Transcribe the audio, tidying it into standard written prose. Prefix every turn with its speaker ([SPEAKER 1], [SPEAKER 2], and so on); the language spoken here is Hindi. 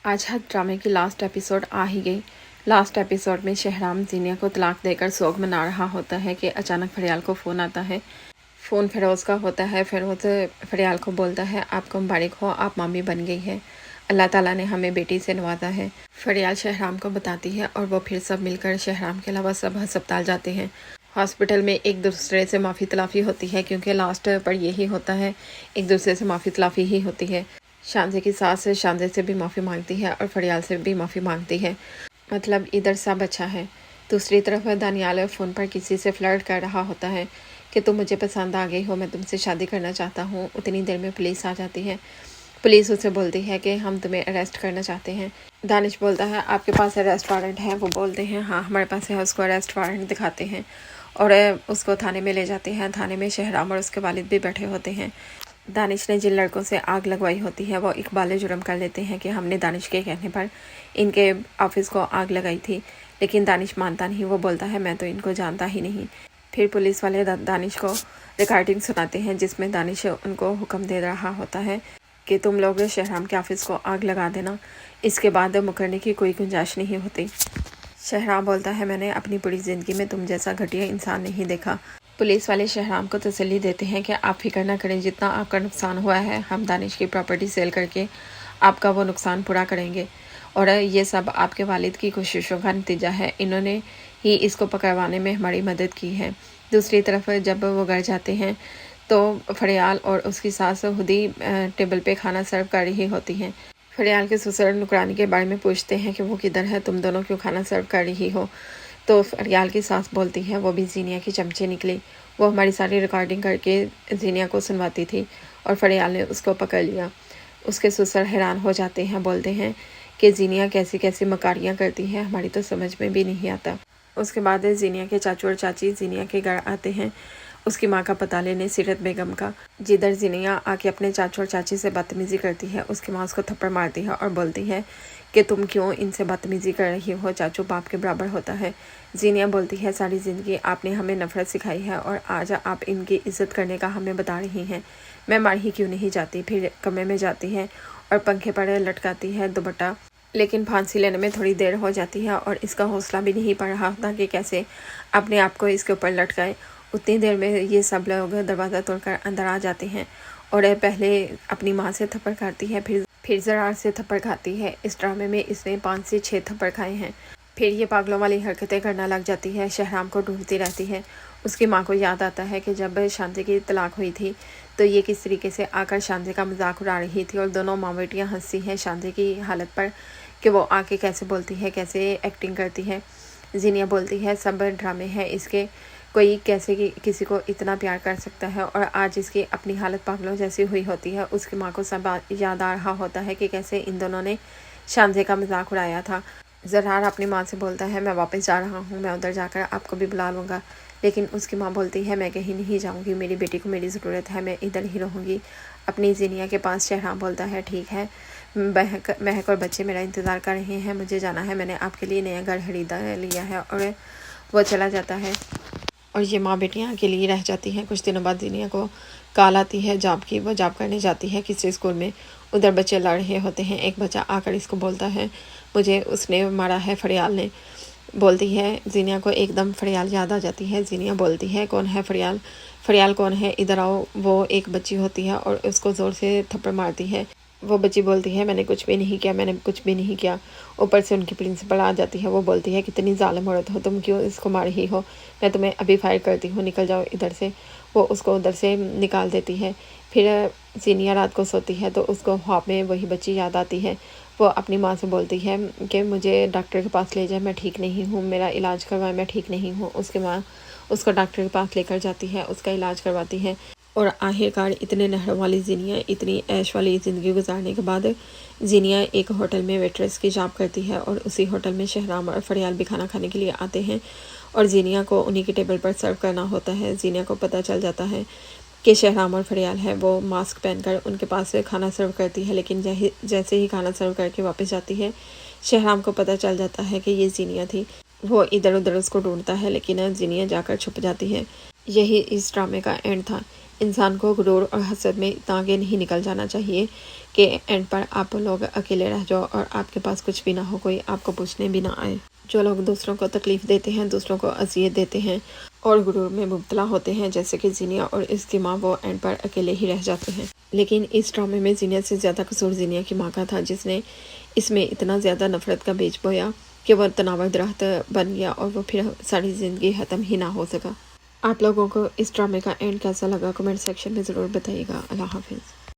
[SPEAKER 1] आज हर ड्रामे की लास्ट एपिसोड आ ही गई। लास्ट एपिसोड में शहराम जीनिया को तलाक देकर सोग मना रहा होता है कि अचानक फरियाल को फ़ोन आता है। फ़ोन फिरोज़ का होता है। फिरोज़ फरियाल को बोलता है, आपको मुबारक हो, आप मामी बन गई है, अल्लाह ताला ने हमें बेटी से नवाजा है। फरियाल शहराम को बताती है और वो फिर सब मिलकर शहराम के अलावा सब अस्पताल जाते हैं। हॉस्पिटल में एक दूसरे से माफ़ी तलाफ़ी होती है क्योंकि लास्ट पर यही होता है, एक दूसरे से माफ़ी तलाफ़ी ही होती है। शांजे की सास शांजे से भी माफ़ी मांगती है और फरियाल से भी माफ़ी मांगती है। मतलब इधर सब अच्छा है। दूसरी तरफ दानियाल फ़ोन पर किसी से फ्लर्ट कर रहा होता है कि तुम मुझे पसंद आ गई हो, मैं तुमसे शादी करना चाहता हूँ। उतनी देर में पुलिस आ जाती है। पुलिस उसे बोलती है कि हम तुम्हें अरेस्ट करना चाहते हैं। दानिश बोलता है, आपके पास अरेस्ट वारंट है? वो बोलते हैं, हाँ हमारे पास है। उसको अरेस्ट वारंट दिखाते हैं और उसको थाने में ले जाते हैं। थाने में शहराम और उसके वालिद भी बैठे होते हैं। दानिश ने जिन लड़कों से आग लगवाई होती है वो इकबाल जुर्म कर लेते हैं कि हमने दानिश के कहने पर इनके ऑफिस को आग लगाई थी, लेकिन दानिश मानता नहीं। वो बोलता है, मैं तो इनको जानता ही नहीं। फिर पुलिस वाले दानिश को रिकॉर्डिंग सुनाते हैं जिसमें दानिश उनको हुक्म दे रहा होता है कि तुम लोग शहराम के ऑफिस को आग लगा देना, इसके बाद मुकरने की कोई गुंजाइश नहीं होती। शहराम बोलता है, मैंने अपनी पूरी ज़िंदगी में तुम जैसा घटिया इंसान नहीं देखा। पुलिस वाले शहराम को तसल्ली देते हैं कि आप फिक्र ना करें, जितना आपका नुकसान हुआ है हम दानिश की प्रॉपर्टी सेल करके आपका वो नुकसान पूरा करेंगे और ये सब आपके वालिद की कोशिशों का नतीजा है। इन्होंने ही इसको पकड़वाने में हमारी मदद की है। दूसरी तरफ जब वो घर जाते हैं तो फरियाल और उसकी सास खुद ही टेबल पे खाना सर्व कर रही होती हैं। फरियाल के ससुर नुकरानी के बारे में पूछते हैं कि वो किधर है, तुम दोनों क्यों खाना सर्व कर रही हो। तो फरियाल की सास बोलती है, वो भी जीनिया की चमचे निकली, वो हमारी सारी रिकॉर्डिंग करके जीनिया को सुनवाती थी और फरियाल ने उसको पकड़ लिया। उसके ससुर हैरान हो जाते हैं, बोलते हैं कि जीनिया कैसी कैसी मकारियाँ करती हैं, हमारी तो समझ में भी नहीं आता। उसके बाद जीनिया के चाचू और चाची जीनिया के घर आते हैं उसकी माँ का पता लेने, सीरत बेगम का। जिधर जीनिया आके अपने चाचू और चाची से बदतमीजी करती है, उसकी माँ उसको थप्पड़ मारती है और बोलती है कि तुम क्यों इनसे बदतमीजी कर रही हो, चाचू बाप के बराबर होता है। जीनिया बोलती है, सारी ज़िंदगी आपने हमें नफरत सिखाई है और आज आप इनकी इज्जत करने का हमें बता रही हैं। मैं मार ही क्यों नहीं जाती। फिर कमरे में जाती है और पंखे पर लटकाती है दुपट्टा, लेकिन फांसी लेने में थोड़ी देर हो जाती है और इसका हौसला भी नहीं पड़ रहा था कि कैसे अपने आप को इसके ऊपर लटकाए। उतनी देर में ये सब लोग दरवाज़ा तोड़कर अंदर आ जाते हैं और पहले अपनी माँ से थप्पड़ खाती है, फिर ज़रार से थप्पड़ खाती है। इस ड्रामे में इसने 5 से 6 थप्पड़ खाए हैं। फिर ये पागलों वाली हरकतें करना लग जाती है, शहराम को ढूंढती रहती है। उसकी माँ को याद आता है कि जब शांति की तलाक हुई थी तो ये किस तरीके से आकर शांति का मजाक उड़ा रही थी और दोनों माँ बेटियाँ हंसती हैं शांति की हालत पर कि वो आके कैसे बोलती है, कैसे एक्टिंग करती है। जीनिया बोलती है, सब ड्रामे हैं इसके, कोई कैसे किसी को इतना प्यार कर सकता है। और आज इसकी अपनी हालत पागलों जैसी हुई होती है। उसकी माँ को सब याद आ रहा होता है कि कैसे इन दोनों ने शांति का मजाक उड़ाया था। ज़रार अपनी माँ से बोलता है, मैं वापस जा रहा हूँ, मैं उधर जाकर आपको भी बुला लूँगा। लेकिन उसकी माँ बोलती है, मैं कहीं नहीं जाऊँगी, मेरी बेटी को मेरी ज़रूरत है, मैं इधर ही रहूँगी अपनी जीनिया के पास। शहराम बोलता है, ठीक है, महक और बच्चे मेरा इंतज़ार कर रहे हैं, मुझे जाना है, मैंने आपके लिए नया घर खरीदा लिया है। और वो चला जाता है और ये माँ बेटियाँ अकेली ही रह जाती हैं। कुछ दिनों बाद जीनिया को कॉल आती है जॉब की। वो जॉब करने जाती है किसी स्कूल में। उधर बच्चे लड़ रहे होते हैं। एक बच्चा आकर इसको बोलता है, मुझे उसने मारा है, फरियाल ने। बोलती है जीनिया को एकदम फरियाल याद आ जाती है। जीनिया बोलती है, कौन है फरियाल, फरियाल कौन है, इधर आओ। वो एक बच्ची होती है और उसको ज़ोर से थप्पड़ मारती है। वो बच्ची बोलती है, मैंने कुछ भी नहीं किया, मैंने कुछ भी नहीं किया। ऊपर से उनकी प्रिंसिपल आ जाती है। वो बोलती है, कितनी जालिम औरत हो तुम, क्यों इसको मार रही हो, मैं तुम्हें अभी फायर करती हूँ, निकल जाओ इधर से। वो उसको उधर से निकाल देती है। फिर जीनिया रात को सोती है तो उसको ख्वाब में वही बच्ची याद आती है। वो अपनी माँ से बोलती है कि मुझे डॉक्टर के पास ले जाए, मैं ठीक नहीं हूँ, मेरा इलाज करवाए, मैं ठीक नहीं हूँ। उसकी माँ उसको डॉक्टर के पास लेकर जाती है, उसका इलाज करवाती है। और आखिरकार इतने नहर वाली जीनिया इतनी ऐश वाली ज़िंदगी गुजारने के बाद जीनिया एक होटल में वेट्रेस की जॉब करती है और उसी होटल में शहराम और फरियाल भी खाना खाने के लिए आते हैं और जीनिया को उन्हीं के टेबल पर सर्व करना होता है। जीनिया को पता चल जाता है कि शहराम और फरियाल है। वो मास्क पहनकर उनके पास खाना सर्व करती है, लेकिन जैसे ही खाना सर्व करके वापस जाती है शहराम को पता चल जाता है कि ये जीनिया थी। वो इधर उधर उसको ढूंढता है लेकिन जीनिया जाकर छुप जाती है। यही इस ड्रामे का एंड था। इंसान को गुरूर और हसद में इतना आगे नहीं निकल जाना चाहिए कि एंड पर आप लोग अकेले रह जाओ और आपके पास कुछ भी ना हो, कोई आपको पूछने भी ना आए। जो लोग दूसरों को तकलीफ़ देते हैं, दूसरों को अजियत देते हैं और गुरूर में मुब्तला होते हैं, जैसे कि जीनिया और इसकी माँ, वो एंड पर अकेले ही रह जाते हैं। लेकिन इस ड्रामे में जीनिया से ज़्यादा कसूर जीनिया की माँ का था, जिसने इसमें इतना ज़्यादा नफरत का बीज बोया कि वह तनाव दरख्त बन गया और वो फिर सारी ज़िंदगी ख़त्म ही ना हो सका। आप लोगों को इस ड्रामे का एंड कैसा लगा कमेंट सेक्शन में ज़रूर बताइएगा। अल्लाह हाफिज़।